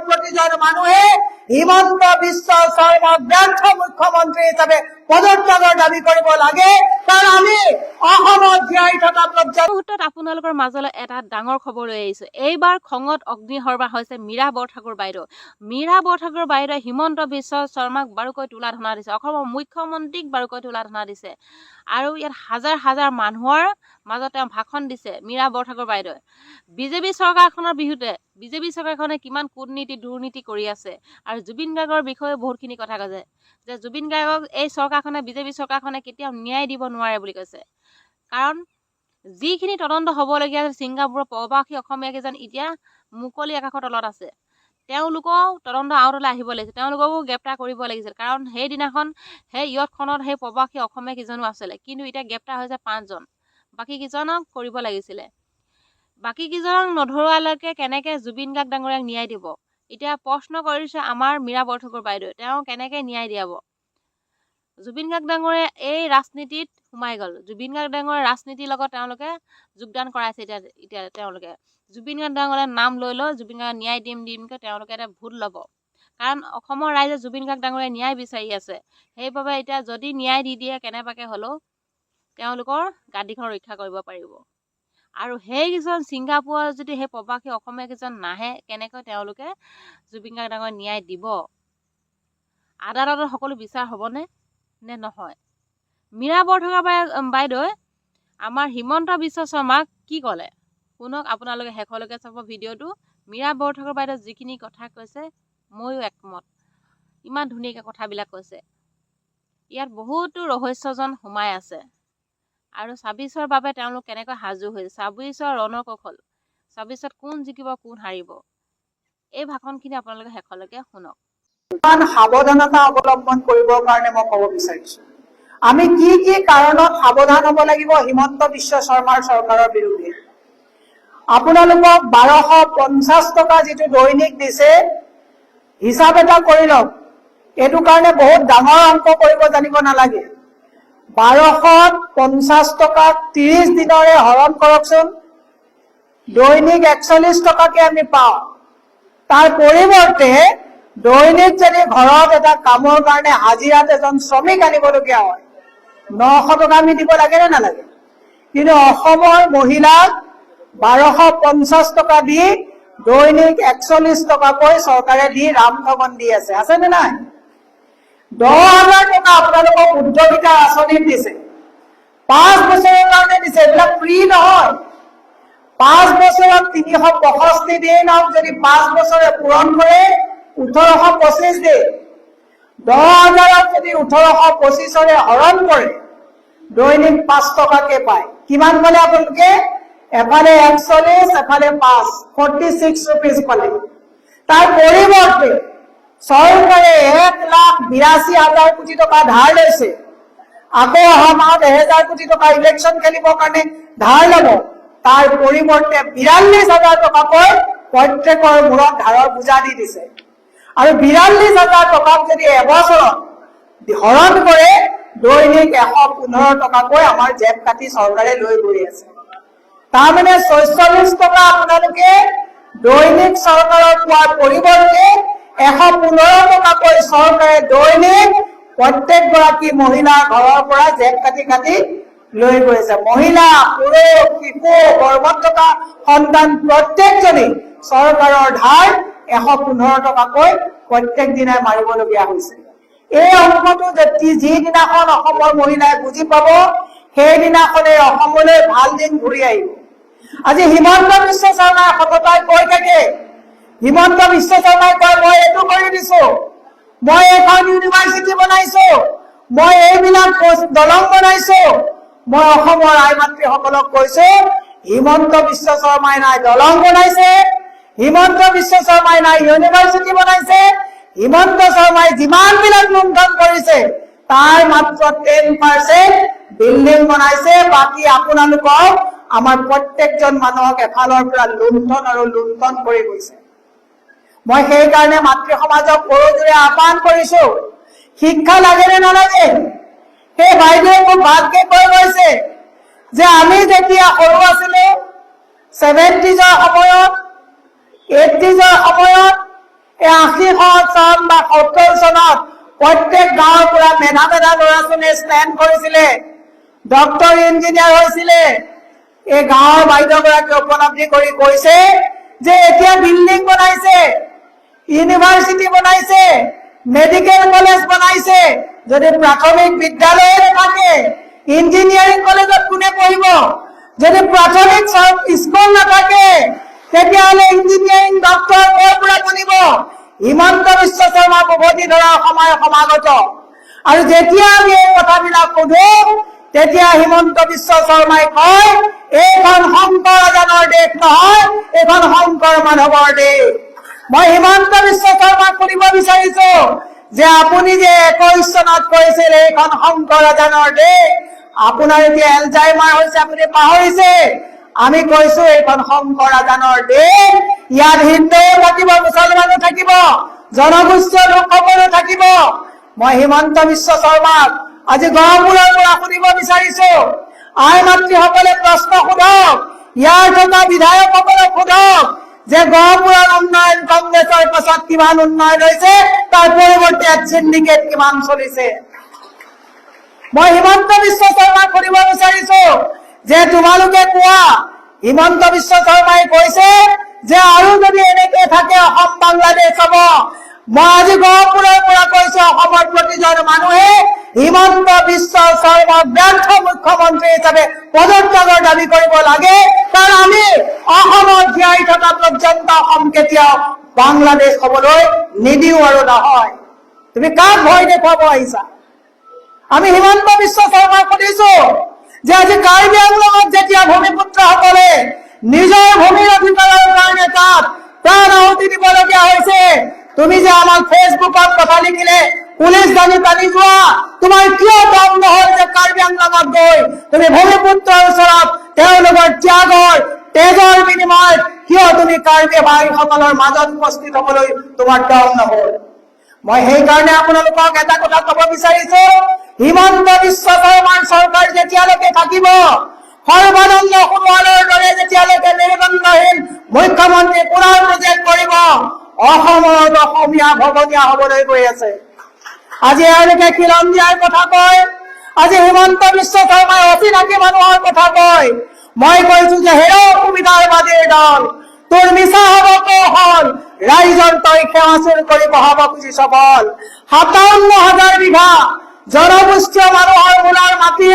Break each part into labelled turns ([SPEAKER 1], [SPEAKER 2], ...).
[SPEAKER 1] প্ৰতিজন মানুহে হিমন্ত বিশ্ব শৰ্মাক ব্যৰ্থ মুখ্যমন্ত্ৰী হিচাপে পদত্যাগৰ দাবী কৰিব লাগে। কাৰণ আমি অসমত জীয়াই থকা
[SPEAKER 2] মুহূৰ্তত আপোনালোকৰ মাজলৈ এটা ডাঙৰ খবৰ লৈ আহিছো। এইবাৰ খঙত অগ্নিসৰ্বা হৈছে মীৰা বৰঠাকুৰ বাইদেউ। মীৰা বৰঠাকুৰ বাইদেৱে হিমন্ত বিশ্ব শৰ্মাক বাৰুকৈ তোলা ধনা দিছে, অসমৰ মুখ্যমন্ত্ৰীক বাৰুকৈ তোলা ধনা দিছে, আৰু ইয়াত হাজাৰ হাজাৰ মানুহৰ মাজত তেওঁ ভাষণ দিছে মীৰা বৰঠাকুৰ বাইদেৱে। বিজেপি চৰকাৰখনৰ বিৰুদ্ধে বিজেপি চৰকাৰখনে কিমান কূটনীতি দুৰ্নীতি কৰি আছে, আৰু জুবিন গাৰ্গৰ বিষয়ে বহুতখিনি কথা কৈছে যে জুবিন গাৰ্গক এই চৰকাৰখনে বিজেপি চৰকাৰখনে কেতিয়াও ন্যায় দিব নোৱাৰে বুলি কৈছে। কাৰণ যিখিনি তদন্ত হ'বলগীয়া আছে, ছিংগাপুৰৰ প্ৰৱাসী অসমীয়া কেইজন এতিয়া মুকলি আকাশৰ তলত আছে, তেওঁলোকক তদন্ত আওতলৈ আহিব লাগিছিল, তেওঁলোককো গ্ৰেপ্তাৰ কৰিব লাগিছিল। কাৰণ সেইদিনাখন সেই ইয়টখনত সেই প্ৰৱাসী অসমীয়া কেইজনো আছিলে, কিন্তু এতিয়া গ্ৰেপ্তাৰ হৈছে 5জন, বাকী কেইজনক কৰিব লাগিছিলে। বাকী কেইজনক নধৰোৱালৈকে কেনেকৈ জুবিন গাৰ্গ ডাঙৰীয়াক ন্যায় দিব? এতিয়া প্ৰশ্ন কৰিছে আমাৰ মীৰা বৰঠাকুৰ বাইদেৱে, তেওঁ কেনেকৈ ন্যায় দিয়াব? জুবিন গাৰ্গ ডাঙৰীয়া এই ৰাজনীতিত সোমাই গ'ল, জুবিন গাৰ্গ ডাঙৰীয়া ৰাজনীতিৰ লগত তেওঁলোকে যোগদান কৰাইছে। এতিয়া তেওঁলোকে জুবিন গাৰ্গ ডাঙৰীয়াৰ নাম লৈ জুবিন গাৰ্গ ন্যায় দিমকৈ তেওঁলোকে এটা ভোট ল'ব। কাৰণ অসমৰ ৰাইজে জুবিন গাৰ্গ ডাঙৰীয়া ন্যায় বিচাৰি আছে, সেইবাবে এতিয়া যদি ন্যায় দি দিয়ে কেনেবাকৈ হ'লেও তেওঁলোকৰ গাদীখন ৰক্ষা কৰিব পাৰিব। আৰু সেইকেইজন ছিংগাপুৰৰ যদি সেই প্ৰৱাসী অসমীয়া কেইজন নাহে, কেনেকৈ তেওঁলোকে জুবিন গাৰ্গ ডাঙৰীয়াক ন্যায় দিব? আদালতৰ সকলো বিচাৰ হ'বনে নে নহয়? মীৰা বৰঠাকুৰ বাইদেৱে আমাৰ হিমন্ত বিশ্ব শৰ্মাক কি ক'লে শুনক, আপোনালোকে শেষলৈকে চাব ভিডিঅ'টো। মীৰা বৰঠাকুৰ বাইদেৱে যিখিনি কথা কৈছে ময়ো একমত, ইমান ধুনীয়াকৈ কথাবিলাক কৈছে। ইয়াত বহুতো ৰহস্যজন সোমাই আছে, আৰু 26ৰ বাবে তেওঁলোক কেনেকৈ সাজু হৈছে, 26ৰ ৰণকৌশল, 26ত কোন জিকিব কোন হাৰিব, এই ভাষণখিনি আপোনালোকে শেষলৈকে শুনক।
[SPEAKER 1] সাৱধানতা অৱলম্বন কৰিবৰ কাৰণে মই ক'ব বিচাৰিছো, আমি কি কি কাৰণত সাৱধান হ'ব লাগিব হিমন্ত বিশ্ব শৰ্মাৰ চৰকাৰৰ বিৰুদ্ধে। আপোনালোকক 1250 টকা যিটো দৈনিক দিছে, হিচাপ এটা কৰি লওক। এইটো কাৰণে বহুত ডাঙৰ অংক কৰিব জানিব নালাগে। 1250 টকাক 30 দিনৰে হৰণ কৰকচোন, দৈনিক 41 টকাকে আমি পাওঁ। তাৰ পৰিৱৰ্তে দৈনিক যদি ঘৰত এটা কামৰ কাৰণে হাজিৰাত এজন শ্ৰমিক আনিবলগীয়া হয়, 900 টকা আমি দিব লাগে নে নালাগে? কিন্তু অসমৰ মহিলাক 1250 টকা দি দৈনিক 41 টকাকৈ চৰকাৰে দি ৰামঠগন দি আছে নে নাই? 10,000 টকা আপোনালোকক উদ্যোগিতা আঁচনিত দিছে, 5 বছৰৰ কাৰণে দিছে। এইবিলাক ফ্ৰী নহয়। 5 বছৰত 365 দিন হওক, যদি 5 বছৰে পূৰণ কৰে 1825 দিন, 10,000ক যদি 1825ৰে হৰণ কৰে দৈনিক 5 টকাকে পায়। কিমান পালে আপোনালোকে? এফালে 41, এফালে 5, 46 rupees পালে। তাৰ পৰিৱৰ্তে চৰকাৰে 1,82,000 কোটি টকা ধাৰ লৈছে। আকৌ অহা মাহত 1,000 কোটি টকা ইলেকশ্যন খেলিবৰ কাৰণে ধাৰ ল'ব। তাৰ পৰিৱৰ্তে 42,000 টকাকৈ প্ৰত্যেকৰ মূৰত ধাৰৰ বোজা দি দিছে। আৰু 42,000 টকাক যদি এবছৰত হৰণ কৰে দৈনিক 115 টকাকৈ আমাৰ জেপ কাটি চৰকাৰে লৈ গৈ আছে। তাৰমানে 46 টকা আপোনালোকে দৈনিক চৰকাৰৰ পোৱাৰ পৰিৱৰ্তে 115 টকাকৈ চৰকাৰে দৈনিক প্ৰত্যেকগৰাকী মহিলাৰ ঘৰৰ পৰা জেপ কাটি কাটি লৈ গৈছে। মহিলা, পুৰুষ, শিশু, গৰ্ভত থকা সন্তান প্ৰত্যেকজনী চৰকাৰৰ ধাৰ 115 টকাকৈ প্ৰত্যেক দিনাই মাৰিবলগীয়া হৈছে। এই অংকটো যিদিনাখন অসমৰ মহিলাই বুজি পাব, সেইদিনাখনে অসমলৈ ভাল দিন ঘূৰি আহিব। আজি হিমন্ত বিশ্ব শৰ্মাই সততাই কৈ থাকে, হিমন্ত বিশ্ব শৰ্মাই কয় মই এইটো কৰি দিছো, মই এখন ইউনিভাৰ্চিটি বনাইছো, মই এইবিলাক দলং বনাইছো। মই অসমৰ আই মাতৃসকলক কৈছো, হিমন্ত বিশ্ব শৰ্মাই নাই দলং বনাইছে, হিমন্ত বিশ্ব শৰ্মাই নাই ইউনিভাৰ্চিটি বনাইছে, হিমন্ত শৰ্মাই যিমানবিলাক লুণ্ঠন কৰিছে তাৰ মাত্ৰ 10% বিল্ডিং বনাইছে। বাকী আপোনালোকক আমাৰ প্ৰত্যেকজন মানুহক এফালৰ পৰা লুণ্ঠন আৰু লুণ্ঠন কৰি গৈছে। মই সেইকাৰণে মাতৃ সমাজক সৰুজোৰে আহ্বান কৰিছো, শিক্ষা লাগে নে নালাগে? সেই বাইদেৱে মোক ভালকে কৈ গৈছে যে আমি যেতিয়া সৰু আছিলো 70s সময়ত 80s সময়ত চন বা 70 চনত প্ৰত্যেক গাঁৱৰ পৰা মেধা ল'ৰা ছোৱালীয়ে ষ্টেণ্ড কৰিছিলে, ডক্টৰ ইঞ্জিনিয়াৰ হৈছিলে। এই গাঁৱৰ বাইদেউগৰাকী উপলব্ধি কৰি কৈছে যে এতিয়া বিল্ডিং বনাইছে, ইউনিভাৰ্চিটি বনাইছে, মেডিকেল কলেজ বনাইছে, যদি প্ৰাথমিক বিদ্যালয় নাথাকে ইঞ্জিনিয়াৰিং কলেজত কোনে পঢ়িব? যদি প্ৰাথমিক স্কুল নাথাকে তেতিয়াহ'লে ইঞ্জিনিয়াৰিং ডক্টৰ ক'ৰ পৰা বনিব? হিমন্ত বিশ্ব শৰ্মা উভতি ধৰা সময় সমাগত। আৰু যেতিয়া আমি এই কথাবিলাক সোধো তেতিয়া হিমন্ত বিশ্ব শৰ্মাই কয় এইখন শংকৰ আজানৰ দেশ নহয়, এইখন শংকৰ মাধৱৰ দেশ। মই হিমন্ত বিশ্ব শৰ্মাক সুধিব বিচাৰিছো যে আপুনি যে 21 চনত কৈছিল এইখন শংকৰ আজানৰ দেশ, আপোনাৰ এতিয়া এলজাইমাৰ হৈছে, আপুনি পাহৰিছে। আমি কৈছো এইখন শংকৰ আজানৰ দেশ, ইয়াত হিন্দুও থাকিব, মুছলমানো থাকিব, জনগোষ্ঠীয় লোকসকলো থাকিব। মই হিমন্ত বিশ্ব শৰ্মাক আজি গহপুৰৰ পৰা সুধিব বিচাৰিছো, আই মাতৃসকলে প্ৰশ্ন সোধক, ইয়াৰ থকা বিধায়কসকলক সোধক যে গহপুৰৰ উন্নয়ন কংগ্ৰেছৰ পাছত কিমান উন্নয়ন হৈছে, তাৰ পৰিৱৰ্তে চিণ্ডিকেট কিমান চলিছে। মই হিমন্ত বিশ্ব শৰ্মাক সুধিব বিচাৰিছো যে তোমালোকে কোৱা, হিমন্ত বিশ্ব শৰ্মাই কৈছে যে আৰু যদি এনেকে থাকে অসম বাংলাদেশ হ'ব। মই আজি গহপুৰৰ পৰা কৈছো অসমৰ প্ৰতিজন মানুহে হিমন্ত বিশ্ব শৰ্মাক ব্যৰ্থ মুখ্যমন্ত্ৰী হিচাপে পদত্যাগৰ দাবী কৰিব লাগে, কাৰণ আমি অসমত জীয়াই থকা পৰ্যন্ত অসম কেতিয়াও বাংলাদেশ হ'বলৈ নিদিওঁ আৰু নহয়। তুমি কাক ভয় দেখুৱাব আহিছা? আমি হিমন্ত বিশ্ব শৰ্মাক সুধিছো যে আজি কাৰ্বি আংলঙত যেতিয়া ভূমিপুত্ৰসকলে নিজৰ ভূমিৰ অধিকাৰৰ কাৰণে তাত প্ৰাণ আহুতি দিবলগীয়া হৈছে, তুমি যে আমাক ফেচবুকত কথা লিখিলে পুলিচ জানি টানি যোৱা, তোমাৰ কিয় দম নহল যে কাৰ্বি আংলঙত গৈ তুমি ভূমিপুত্ৰৰ ওচৰত তেওঁলোকৰ ত্যাগৰ তেজৰ বিনিময়ত কিয় তুমি কাৰ্বি ভাইসকলৰ মাজত উপস্থিত হবলৈ তোমাৰ দম নহল? মই সেইকাৰণে আপোনালোকক এটা কথা কব বিচাৰিছো, হিমন্ত বিশ্ব শৰ্মাৰ চৰকাৰ যেতিয়ালৈকে থাকিব, সৰ্বানন্দ সোণোৱালৰ দৰে যেতিয়ালৈকে মেৰুদণ্ডহীন মুখ্যমন্ত্ৰী পুনৰ প্ৰজেক্ট কৰিব, অসমত অসমীয়া ভগনীয়া হবলৈ গৈ আছে। আজি এওঁলোকে খিলন দিয়াৰ কথা কয়, আজি হিমন্ত বিশ্ব শৰ্মাই অচিনাকি মানুহৰ কথা কয়। মই কৈছো যে হেৰ সুবিধাৰবাদীৰ দল, তোৰ মিছা হব কৌশল, ৰাইজৰ তই সেৱা চুৰ কৰি বহাব খুজিছ বল। 57,000 বিঘা জনগোষ্ঠীয় মানুহৰ মূলৰ মাটি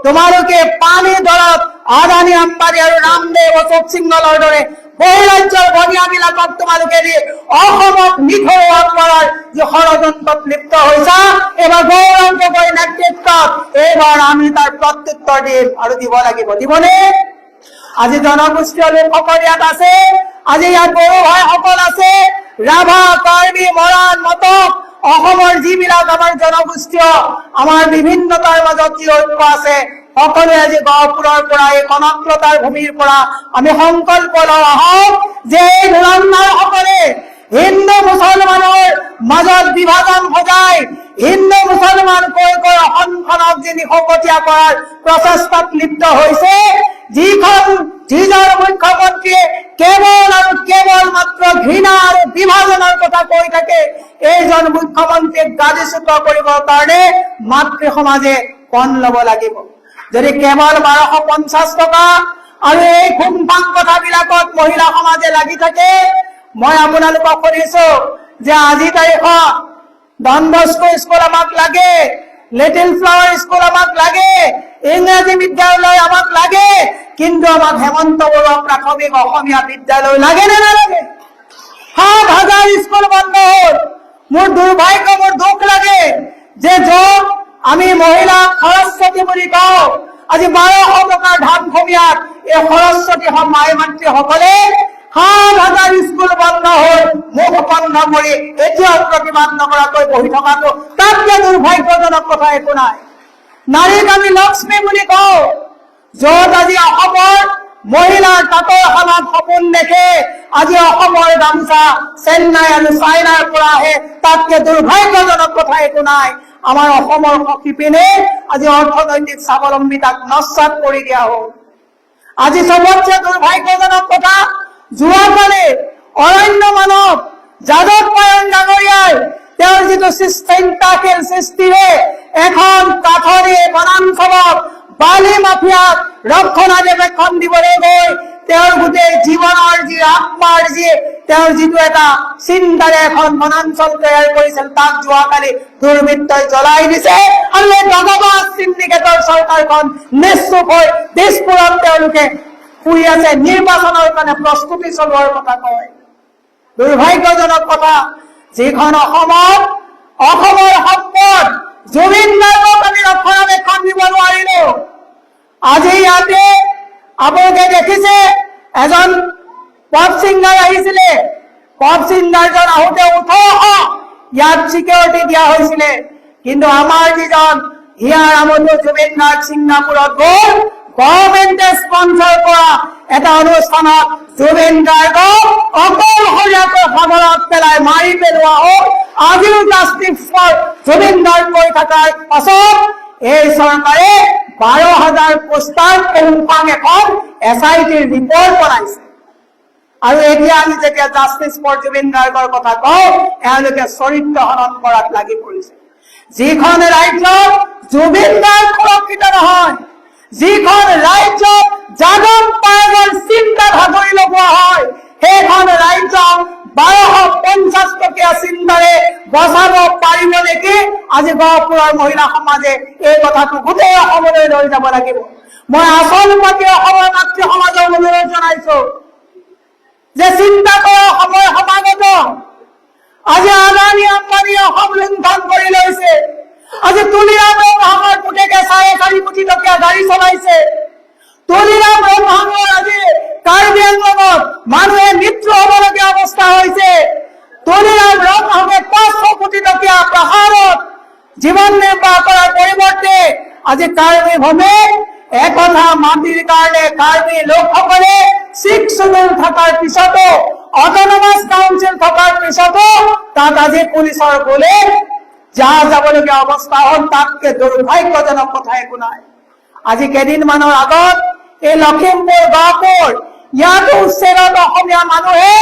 [SPEAKER 1] তোমালোকে পানী দৰত আদানী আম্বানী আৰু ৰামদেৱ অশোক সিংহলৰ দৰে বহিৰাজ্যৰ বনিয়াবিলাকক তোমালোকে দি অসমক নিখৰুৱা কৰাৰ যি ষড়যন্ত্ৰত লিপ্ত হৈছা, এইবাৰ গৌৰৱ গগৈৰ নেতৃত্বত এইবাৰ আমি তাৰ প্ৰত্যুত্তৰ দিম আৰু দিব লাগিব। দিবনে? আজি জনগোষ্ঠীয় লোকসকল ইয়াত আছে, আজি ইয়াত বড়ো ভাইসকল আছে, ৰাভা, কাৰ্বি, মৰাণ, মটক, অসমৰ যিবিলাক আমাৰ জনগোষ্ঠীয় আমাৰ বিভিন্নতাৰ মাজত যি ঐক্য আছে, সকলোৱে আজি গহপুৰৰ পৰা এই কনকলতাৰ ভূমিৰ পৰা আমি সংকল্প লওঁ আহক যে এই ধুৰন্ধৰসকলে হিন্দু মুছলমানৰ মাজত বিভাজন সজাই হিন্দু মুছলমান কৈ কৈ অসমখনক যি নিশকতীয়া কৰাৰ প্ৰচেষ্টাত লিপ্ত হৈছে, যিজন মুখ্যমন্ত্ৰীয়ে কেৱল আৰু কেৱল মাত্ৰ ঘৃণা আৰু বিভাজনৰ কথা কৈ থাকে, এইজন মুখ্যমন্ত্ৰীক গাদীচ্যুত কৰিবৰ কাৰণে মাতৃ সমাজে পণ ল'ব লাগিব। যদি কেৱল 1250 টকা আৰু এই ঘুমফাং কথাবিলাকত মহিলা সমাজে লাগি থাকে, মই আপোনালোকক সুধিছো যে আজি তাৰিখত ডন বস্কো স্কুল আমাক লাগে, লিটিল ফ্লাৱাৰ স্কুল আমাক লাগে, ইংৰাজী বিদ্যালয় আমাক লাগে, কিন্তু আমাক হেমন্ত বৰুৱা প্ৰাথমিক অসমীয়া বিদ্যালয় লাগে নে নালাগে? 7,000 স্কুল বন্ধ হ'ল। মোৰ দুৰ্ভাগ্য, মোৰ দুখ লাগে যে য'ত আমি মহিলাক সৰস্বতী বুলি কওঁ, আজি 1200 টকাৰ ধান খমীয়াত এই সৰস্বতী মাই মাতৃসকলে 7,000 স্কুল বন্ধ হ'ল, মুখ বন্ধ কৰি এতিয়াও প্ৰতিবাদ নকৰাকৈ বহি থকাটো তাতকৈ দুৰ্ভাগ্যজনক কথা একো নাই। নাৰীক আমি লক্ষ্মী বুলি কওঁ, য'ত আজি অসমৰ মহিলাৰ তাঁতৰ শালত সপোন দেখে, আজি অসমৰ গামোচা চেন্নাই আৰু চাইনাৰ পৰা আহে, তাতকৈ দুৰ্ভাগ্যজনক কথা একো নাই। আমাৰ অসমৰ শিপিনে আজি অৰ্থনৈতিক স্বাৱলম্বিতাক নস্বাত কৰি দিয়া হ'ল। আজি সবতছে দুৰ্ভাগ্যজনক কথা, যোৱাকালি অৰণ্য মানৱ যাদৱ পায়ন ডাঙৰীয়া তেওঁৰ যিটো চিন্তাশীল সৃষ্টিৰে এখন কাঠৰে বনাঞ্চলত বালি মাফিয়াক ৰক্ষণাবেক্ষণ দিবলৈ গৈ তেওঁৰ গোটেই জীৱনৰ যি আত্মাৰ তেওঁৰ যিটো এটা চিন্তাৰে এখন বনাঞ্চল তৈয়াৰ কৰিছিল তাক যোৱাকালি দুৰ্বৃত্তই জ্বলাই দিছে আৰু এই দগাবাজ চিণ্ডিকেটৰ চৰকাৰখন নিশ্চুপ হৈ দিছপুৰত তেওঁলোকে শুই আছে, নিৰ্বাচনৰ কাৰণে প্ৰস্তুতি চলোৱাৰ কথা কয়। দুৰ্ভাগ্যজনক কথা, যিখন অসমৰ সম্পদ জুবিন গাৰ্গক আমি ৰক্ষণাবেক্ষণ দিব নোৱাৰিলো। আজি ইয়াতে আপোনালোকে দেখিছে এজন পপ ছিংগাৰ আহিছিলে, পপ ছিংগাৰজন আহোঁতে 1800 ইয়াত চিকিউৰিটি দিয়া হৈছিলে, কিন্তু আমাৰ যিজন হিয়াৰ আমোদো জুবিন গাৰ্গ ছিংগাপুৰত গ'ল, গভৰ্ণমেণ্টে স্পন্সৰ কৰা এটা অনুষ্ঠানত জুবিন গাৰ্গক অকলশৰীয়াকৈ সাগৰত পেলাই মাৰি পেলোৱা হ'ল। আজিও জাষ্টিছ ফৰ জুবিন গাৰ্গ কৈ থকাৰ পাছত এই চৰকাৰে 12,000 পোষ্টাৰ পুংফাং এখন SITৰ ৰিপৰ্ট বনাইছে। আৰু এতিয়া আমি যেতিয়া জাষ্টিছ ফৰ জুবিন গাৰ্গৰ কথা কওঁ, এওঁলোকে চৰিত্ৰ হনন কৰাত লাগি পৰিছে। যিখন ৰাজ্যত জুবিন গাৰ্গ সুৰক্ষিত নহয়, যিখন ৰাজ্যত জাগন পায়গৰ চিন্তা ভাগৰি লগোৱা হয়, সেইখন ৰাজ্যক 1250 টকীয়া চিন্তাৰে বচাব পাৰিব নেকি? আজি গহপুৰৰ মহিলা সমাজে এই কথাটো গোটেই অসমলৈ লৈ যাব লাগিব। মই আচল পাতি অসমৰ মাতৃ সমাজক অনুৰোধ জনাইছো যে চিন্তা কৰাৰ সময় সমাগত। আজি আদানী আম্বানীয়ে অসম লুণ্ঠন কৰি লৈছে। আজি তুলিৰাম ব্ৰহ্মাৰ পুতেকে 4.5 কোটি টকীয়া গাড়ী চলাইছে। তুলিৰাম ব্ৰহ্মাৰ আজি কাৰ্বি আংলঙত মানুহে মৃত্যু হ'বলগীয়া অৱস্থা হৈছে। তুলিৰাম ব্ৰহ্মাৱে 500 কোটি টকীয়া পাহাৰত জীৱন নিৰ্বাহ কৰাৰ পৰিৱৰ্তে আজি কাৰ্বি ভূমিত একথা মাটিৰ কাৰণে কাৰ্বি লোকসকলে 6 শিডিউল থকাৰ পিছতো, অটনমাছ কাউন্সিল থকাৰ পিছতো তাত আজি পুলিচৰ গ'লে যাবলগীয়া অৱস্থা হ'ল। তাতকে দুৰ্ভাগ্যজনক কথা একো নাই। আজি কেইদিনমানৰ আগত এই লখিমপুৰ গহপুৰ ইয়াতো উচ্ছেদত অসমীয়া মানুহে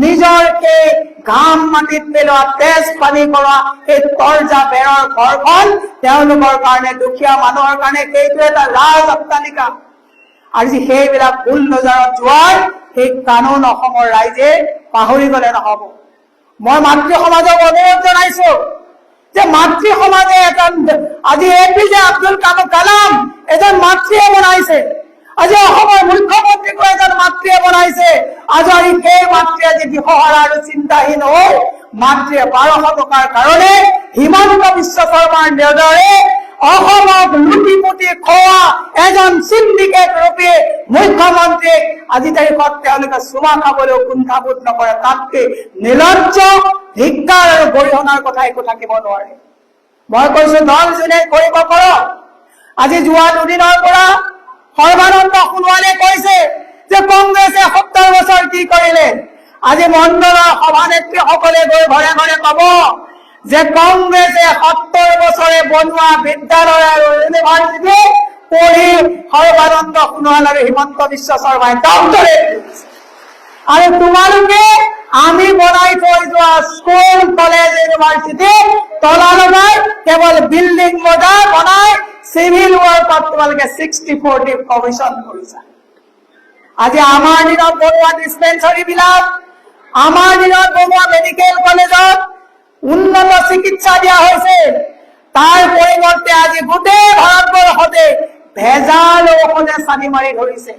[SPEAKER 1] নিজৰ এই ঘাম মাটিত পেলোৱা তেজ পানী কৰা এই তৰ্জা বেৰৰ ঘৰখন তেওঁলোকৰ কাৰণে, দুখীয়া মানুহৰ কাৰণে সেইটো এটা ৰাজ অট্টালিকা। আজি সেইবিলাক বুলডোজাৰত যোৱাৰ সেই কানুন অসমৰ ৰাইজে পাহৰি গ'লে নহ'ব। মই মাতৃ সমাজক অনুৰোধ জনাইছো যে মাতৃ সমাজে আজি APJ আব্দুল কালাম এজন মাতৃয়ে বনাইছে, আজি অসমৰ মুখ্যমন্ত্ৰীকো এজন মাতৃয়ে বনাইছে। আজি সেই মাতৃয়ে আজি দিশহাৰা আৰু চিন্তাহীন হৈ মাতৃয়ে 1200 টকাৰ কাৰণে হিমন্ত বিশ্ব শৰ্মাৰ নেদৰে অসমক লুটি পুটি খোৱা এজন চিণ্ডিকেট ৰূপে মুখ্যমন্ত্ৰীক আজি তাৰিখত তেওঁলোকে চুমা খাবলৈও কুণ্ঠাবোধ নকৰে। তাতকে নিৰ্লজ্জ, ধিক্কাৰ আৰু গৰিহণাৰ কথা একো থাকিব নোৱাৰে। মই কৈছো দল যোনে কৰিব কৰক। আজি যোৱা দুদিনৰ পৰা সৰ্বানন্দ সোণোৱালে কৈছে যে কংগ্ৰেছে 70 বছৰ কি কৰিলে। আজি মণ্ডলৰ সভানেত্ৰীসকলে গৈ ঘৰে ঘৰে কব যে কংগ্ৰেছে 70 বছৰে বনোৱা বিদ্যালয় আৰু ইউনিভাৰ্চিটি পঢ়ি সৰ্বানন্দ সোণোৱাল আৰু হিমন্ত বিশ্ব শৰ্মাই ডক্টৰেট কৰিছে। আৰু তোমালোকে আমি বনাই থৈ যোৱা স্কুল, কলেজ, ইউনিভাৰ্চিটি তলা লগাই কেৱল বিল্ডিং বনাই চিভিল ৱৰ্কত তোমালোকে 60-40 কমিশ্যন কৰিছা। আজি আমাৰ দিনত বনোৱা ডিস্পেন্সাৰী বিলাক, আমাৰ দিনত বনোৱা মেডিকেল কলেজত উন্নত চিকিৎসা দিয়া হৈছে, তাৰ পৰিৱৰ্তে আজি গোটেই ভাৰতবৰ্ষতে ভেজাল ঔষধে চানি মাৰি ধৰিছে।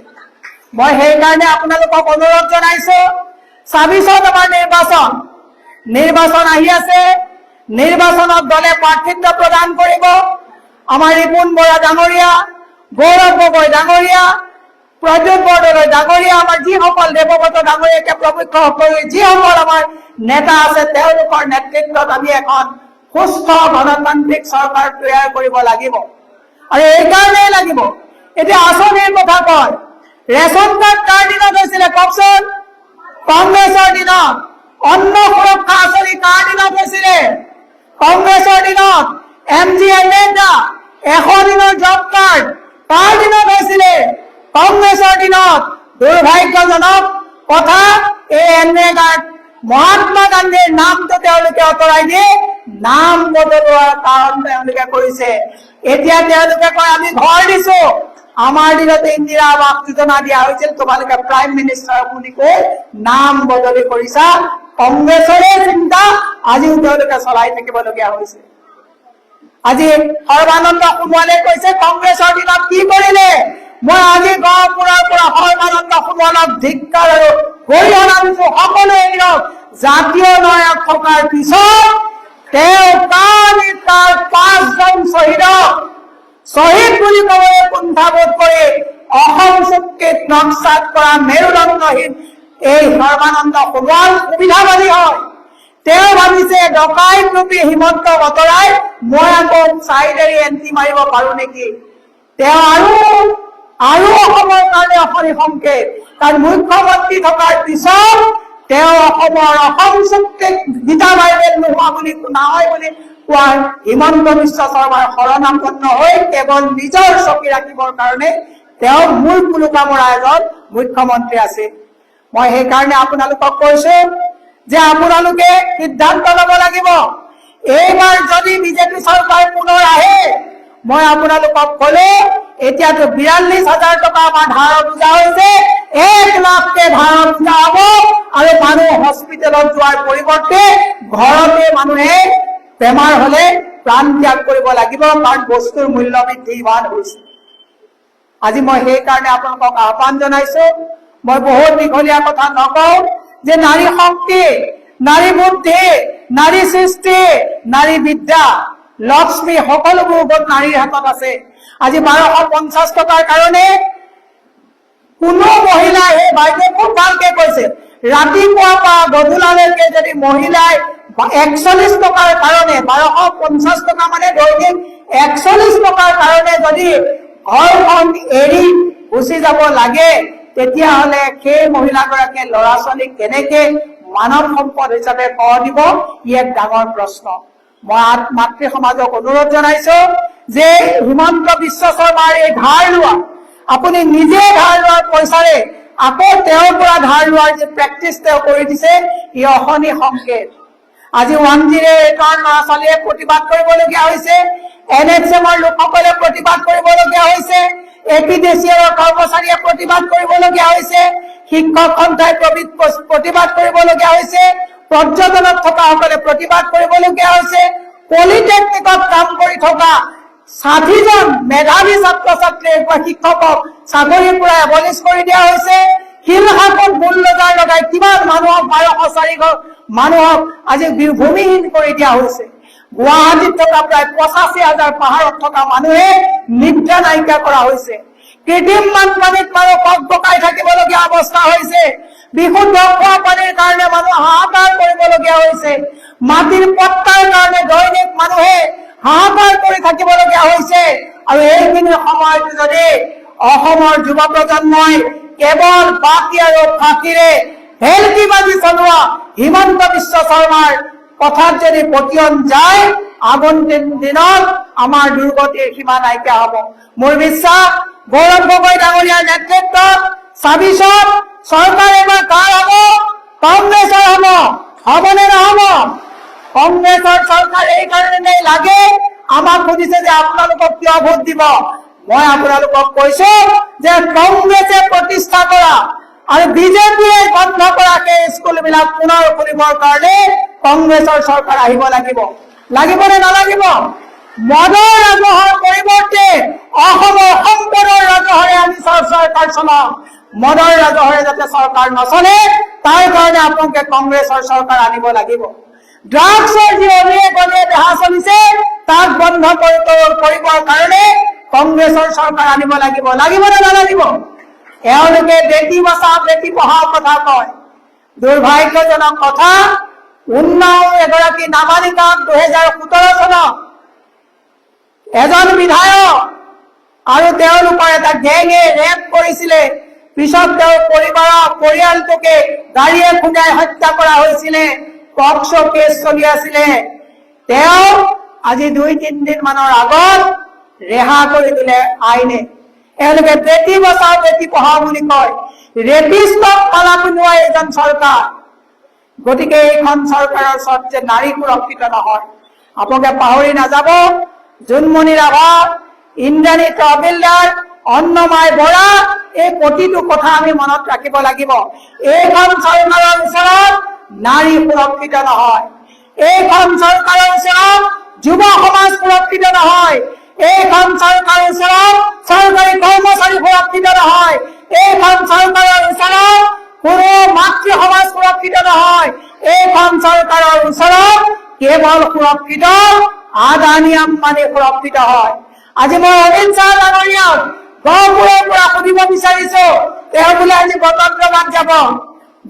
[SPEAKER 1] মই সেইকাৰণে আপোনালোকক অনুৰোধ জনাইছো, 26ত আমাৰ নিৰ্বাচন আহি আছে। নিৰ্বাচনত দলে প্ৰাৰ্থিত্ব প্ৰদান কৰিব। আমাৰ ৰিপুণ বৰা ডাঙৰীয়া, গৌৰৱ গগৈ ডাঙৰীয়া, প্ৰদ্যুৎ বৰদলৈ ডাঙৰীয়া, আমাৰ যিসকল দেৱব্ৰত ডাঙৰীয়াকে প্ৰমুখ্য কৰি যিসকল আমাৰ নেতা আছে তেওঁলোকৰ নেতৃত্বত আমি এখন সুস্থ গণতান্ত্ৰিক চৰকাৰ তৈয়াৰ কৰিব লাগিব। আৰু এইকাৰণেই লাগিব, এতিয়া আঁচনিৰ কথা কয়, ৰেচন কাৰ্ড কাৰ দিনত হৈছিলে কওকচোন? কংগ্ৰেছৰ দিনত। অন্ন সুৰক্ষা আঁচনি কাৰ দিনত হৈছিলে? কংগ্ৰেছৰ দিনত। MGNREGA 100 দিনৰ জব কাৰ্ড কাৰ দিনত হৈছিলে? কংগ্ৰেছৰ দিনত। দুৰ্ভাগ্যজনক কথা, এই NREGA মহাত্মা গান্ধীৰ নামটো তেওঁলোকে আঁতৰাই দি নাম বদলোৱাৰ কাৰণ তেওঁলোকে কৰিছে। এতিয়া তেওঁলোকে কয় আমি ঘৰ দিছো, আমাৰ দিনতে ইন্দিৰা আৱাস যোজনা দিয়া হৈছিল, তোমালোকে প্ৰাইম মিনিষ্টাৰ বুলি কৈ নাম বদলি কৰিছা। কংগ্ৰেছৰে চিন্তা আজিও তেওঁলোকে চলাই থাকিবলগীয়া হৈছে। আজি সৰ্বানন্দ সোণোৱালে কৈছে কংগ্ৰেছৰ দিনত কি কৰিলে। মই আজি গহপুৰৰ পৰা সৰ্বানন্দ সোণোৱালক ধিক্কাৰ আৰু গৰিহণা দিছো। সকলোৱে দিয়ক, জাতীয় নায়ক থকাৰ পিছত তেওঁ তাৰ 5জন শ্বহীদক শ্বহীদ বুলি ক'বলৈ কুণ্ঠাবোধ কৰি অসম চুক্তিত নক্সাত কৰা মেৰুদণ্ডহীন এই সৰ্বানন্দ সোণোৱাল সুবিধাবাদী হয়। তেওঁ ভাবিছে ডকাইত ৰূপী হিমন্ত বতৰাই মই আকৌ চাইডেৰি এণ্ট্ৰি মাৰিব পাৰো নেকি। তেওঁ আৰু অসমৰ কাৰণে অশনি সংকেত, কাৰণ মুখ্যমন্ত্ৰী থকাৰ পিছত তেওঁ অসম চুক্তিক গীতা বাইবেল নোহোৱা বুলি নহয় বুলি কোৱা হিমন্ত বিশ্ব শৰ্মাৰ শৰণাপন্ন হৈ কেৱল নিজৰ চকী ৰাখিবৰ কাৰণে তেওঁ মূল কুলুকা মৰা এজন মুখ্যমন্ত্ৰী আছে। মই সেইকাৰণে আপোনালোকক কৈছো যে আপোনালোকে সিদ্ধান্ত ল'ব লাগিব। এইবাৰ যদি বিজেপি চৰকাৰ পুনৰ আহে, মই আপোনালোকক ক'লো এতিয়াতো 42,000 টকা আমাৰ ধাৰৰ বোজা হৈছে, 1 লাখকে ধাৰৰ বোজা হ'ব আৰু মানুহ হস্পিটেলত যোৱাৰ পৰিৱৰ্তে ঘৰতে মানুহে বেমাৰ হলে প্ৰাণ ত্যাগ কৰিব লাগিব, কাৰণ বস্তুৰ মূল্য বৃদ্ধি ইমান হৈছে। আজি মই সেইকাৰণে আপোনালোকক আহ্বান জনাইছো। মই বহুত দীঘলীয়া কথা নকওঁ যে নাৰী শক্তি, নাৰী বুদ্ধি, নাৰী সৃষ্টি, নাৰী বিদ্যা, লক্ষ্মী সকলোবোৰ নাৰীৰ হাতত আছে। আজি 1250 টকাৰ কাৰণে কোনো মহিলাই, এই বাইদেউ খুব ভালকে কৈছে, ৰাতিপুৱাৰ পৰা গধূলালৈকে যদি মহিলাই 41 টকাৰ কাৰণে 1250 টকা মানে দৈনিক 41 টকাৰ কাৰণে যদি ঘৰখন এৰি গুচি যাব লাগে, তেতিয়াহ'লে সেই মহিলাগৰাকীয়ে ল'ৰা ছোৱালীক কেনেকে মানৱ সম্পদ হিচাপে গঢ় দিব, ই এক ডাঙৰ প্ৰশ্ন। মই মাতৃ সমাজক অনুৰোধ জনাইছো যে হিমন্ত বিশ্ব শৰ্মাৰ এই ধাৰ লোৱা, আপুনি নিজে ধাৰ লোৱাৰ পইচাৰে আকৌ তেওঁৰ পৰা ধাৰ লোৱাৰ যে প্ৰেক্টিচ তেওঁ কৰি দিছে, ই অশনি সংকেত। আজি 108ৰ ল'ৰা ছোৱালীয়ে প্ৰতিবাদ কৰিবলগীয়া হৈছে, NHMৰ লোকসকলে প্ৰতিবাদ কৰিবলগীয়া হৈছে, APDCLৰ কৰ্মচাৰীয়ে প্ৰতিবাদ কৰিবলগীয়া হৈছে, শিক্ষক সন্থাই প্ৰতিবাদ কৰিবলগীয়া হৈছে, পৰ্যটনত থকাসকলে প্ৰতিবাদ কৰিবলগীয়া হৈছে, পলিটেকনিকত কাম কৰি থকা 60জন মেধাৱী ছাত্ৰ ছাত্ৰীৰ বা শিক্ষকক চাকৰিৰ পৰা এবলিছ কৰি দিয়া হৈছে। শিলহাকত বুলডোজাৰ লগাই কিমান মানুহক 1204 মানুহক আজি ভূমিহীন কৰি দিয়া হৈছে। গুৱাহাটীত থকা প্ৰায় 85,000 পাহাৰত থকা মানুহে নিদ্ৰা নাইকিয়া কৰা হৈছে। কৃত্ৰিম বানপানীত মানুহ পকাই থাকিবলগীয়া অৱস্থা হৈছে। বিশুদ্ধ খোৱা পানীৰ কাৰণে মানুহ হাহাকাৰ কৰিবলগীয়া হৈছে। মাটিৰ পট্টাৰ কাৰণে দৈনিক মানুহে হাহাকাৰ কৰি থাকিবলগীয়া হৈছে। আৰু এইখিনি সময়ত যদি অসমৰ যুৱ প্ৰজন্মই কেৱল বাকী আৰু ফাঁকিৰে হেলকিবাজি চলোৱা হিমন্ত বিশ্ব শৰ্মাৰ কথাত যদি পতিয়ন যায়, আগন্তুক দিনত আমাৰ দুৰ্গতিৰ সীমা নাইকিয়া হ'ব। মোৰ বিশ্বাস গৌৰৱ গগৈ ডাঙৰীয়াৰ নেতৃত্বত 26ত চৰকাৰ এবাৰ কাৰ হ'ব? কংগ্ৰেছৰ হ'ব। হ'বনে নহ'ব? কংগ্ৰেছৰ চৰকাৰ এই কাৰণে লাগে, আমাক সুধিছে যে আপোনালোকক কিয় ভোট দিব। মই আপোনালোকক কৈছো যে কংগ্ৰেছে প্ৰতিষ্ঠা কৰা আৰু বিজেপিয়ে বন্ধ কৰা সেই স্কুলবিলাক পুনৰ খুলিবৰ কাৰণে কংগ্ৰেছৰ চৰকাৰ আহিব লাগিব। লাগিবনে নালাগিব? মদৰ ৰাজহৰ পৰিৱৰ্তে অসমৰ সম্পদৰ ৰাজহৰে আমি চৰকাৰ চলাম। মদৰ ৰাজহৰে যাতে চৰকাৰ নচলে, তাৰ কাৰণে আপোনালোকে কংগ্ৰেছৰ চৰকাৰ আনিব লাগিব। ড্ৰাগছৰ যি অলিয়ে গলিয়ে দেহা চলিছে, তাক বন্ধ কৰিবৰ কাৰণে কংগ্ৰেছৰ চৰকাৰ আনিব লাগিব। লাগিবনে নালাগিব? এওঁলোকে বেটি বচাও বেটি পঢ়াও কথা কয়। দুৰ্ভাগ্যজনক কথা, উন্নাও এগৰাকী নাবালিকাক 2017 চনত এজন বিধায়ক আৰু তেওঁলোকৰ এটা গেঙে ৰেপ কৰিছিলে। পিছত তেওঁৰ পৰিয়ালটোকে গাড়ীয়ে খুন্দাই হত্যা কৰা হৈছিলে। পক্সো কেছ চলি আছিলে। তেওঁ আজি 2-3 দিন মানৰ আগত ৰেহা কৰি দিলে আইনে। এওঁলোকে বেটি বচাও বেটি পঢ়াও বুলি কয়। ৰেপিষ্টক পালা পিনোৱা এজন চৰকাৰ। গতিকে এইখন চৰকাৰৰ ওচৰত যে নাৰী সুৰক্ষিত নহয়, আপোনালোকে পাহৰি নাযাব, জোনমণি ৰাভা, ইন্দ্ৰাণী তহবিলদাৰ, অন্নমাই বৰা, এই প্ৰতিটো কথা আমি মনত ৰাখিব লাগিব। এইখন চৰকাৰৰ ওচৰত নাৰী সুৰক্ষিত নহয়, এইখন চৰকাৰৰ ওচৰত যুৱ সমাজ সুৰক্ষিত নহয়, এইখন চৰকাৰৰ ওচৰত চৰকাৰী কৰ্মচাৰী সুৰক্ষিত নহয়, এইখন চৰকাৰৰ ওচৰত কোনো মাতৃ সমাজ সুৰক্ষিত নহয়, এইখন চৰকাৰৰ ওচৰত কেৱল সুৰক্ষিত আদানী আম্বানী সুৰক্ষিত হয়। আজি মই অমিত শ্বাহ ডাঙৰীয়াক গহপুৰৰ পৰা সুধিব বিচাৰিছো, তেওঁ বোলে আজি বটদ্ৰৱাত যাব।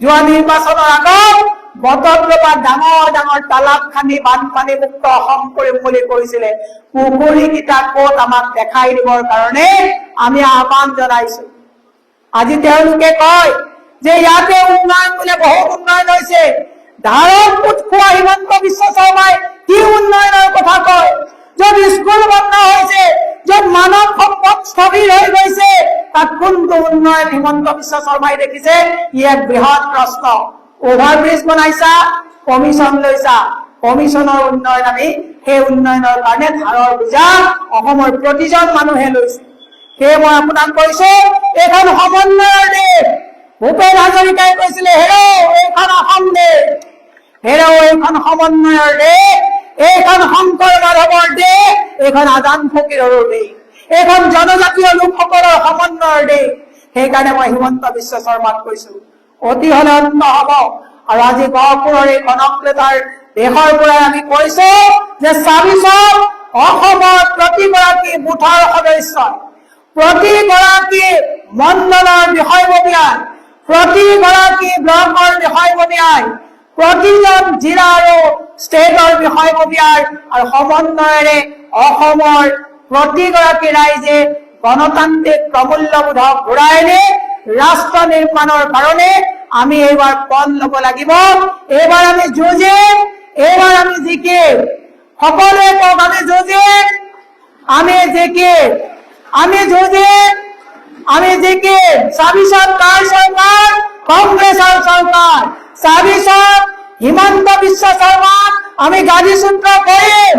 [SPEAKER 1] যোৱা নিৰ্বাচনৰ আগত বটদ্ৰৱাত ডাঙৰ ডাঙৰ তালাব খান্দি বানপানী মুক্ত অসম কৰিম বুলি কৈছিলে। পুখুৰীকেইটা ক'ত আমাক দেখাই দিবৰ কাৰণে আমি আহ্বান জনাইছো। আজি তেওঁলোকে কয় যে ইয়াতে উন্নয়ন বোলে বহুত উন্নয়ন হৈছে। ধাৰত পুত খোৱা হিমন্ত বিশ্ব শৰ্মাই কি উন্নয়নৰ কথা কয়? য'ত স্কুল বন্ধ হৈছে, য'ত মানৱ সম্পদ স্থবিৰ হৈ গৈছে, তাত কোনটো উন্নয়ন হিমন্ত বিশ্ব শৰ্মাই দেখিছে? ই এক বৃহৎ প্ৰশ্ন। অভাৰব্ৰিজ বনাইছা, কমিশ্যন লৈছা, কমিশ্যনৰ উন্নয়ন আমি সেই উন্নয়নৰ কাৰণে ধাৰৰ বোজা অসমৰ প্ৰতিজন মানুহে লৈছে। সেয়ে মই আপোনাক কৈছো, এইখন সমন্বয়ৰ দেশ। ভূপেন হাজৰিকাই কৈছিলে, হেৰৌ এইখন অসম দেশ, হেৰৌ এইখন সমন্বয়ৰ দেশ, এইখন শংকৰ মাধৱৰ দেশ, এইখন আজান ফকীৰৰ দেশ, এইখন জনজাতীয় লোকসকলৰ সমন্বয়ৰ দেশ। সেইকাৰণে মই হিমন্ত বিশ্ব শৰ্মাক কৈছো, অতি হলে অন্ত হব। আৰু আজি গহপুৰৰ এই কনকলতাৰ দেশৰ পৰাই আমি কৈছো যে চাবিচক অসমৰ প্ৰতিগৰাকী বুথৰ সদস্য, প্ৰতিগৰাকী মণ্ডলৰ বিষয়ববীয়াই, প্ৰতিগৰাকী ব্লকৰ বিষয়ববীয়াই, প্ৰতিজন জিলা আৰু ষ্টেটৰ বিষয়ববীয়াৰ আৰু সমন্বয়েৰে অসমৰ প্ৰতিগৰাকী ৰাইজে গণতান্ত্ৰিক প্ৰমূল্যবোধক ঘূৰাই আনি ৰাষ্ট্ৰ নিৰ্মাণৰ কাৰণে আমি এইবাৰ পণ ল'ব লাগিব। এইবাৰ আমি যুঁজিম, এইবাৰ আমি জিকিম। সকলোৱে কওক, আমি যুঁজিম, আমি জিকিম, আমি যুঁজিম, আমি জিকিম। চাবিচত কাৰ চৰকাৰ? কংগ্ৰেছৰ চৰকাৰ। চাবিচত হিমন্ত বিশ্ব শৰ্মাক আমি গাদীচ্যুত কৰিম।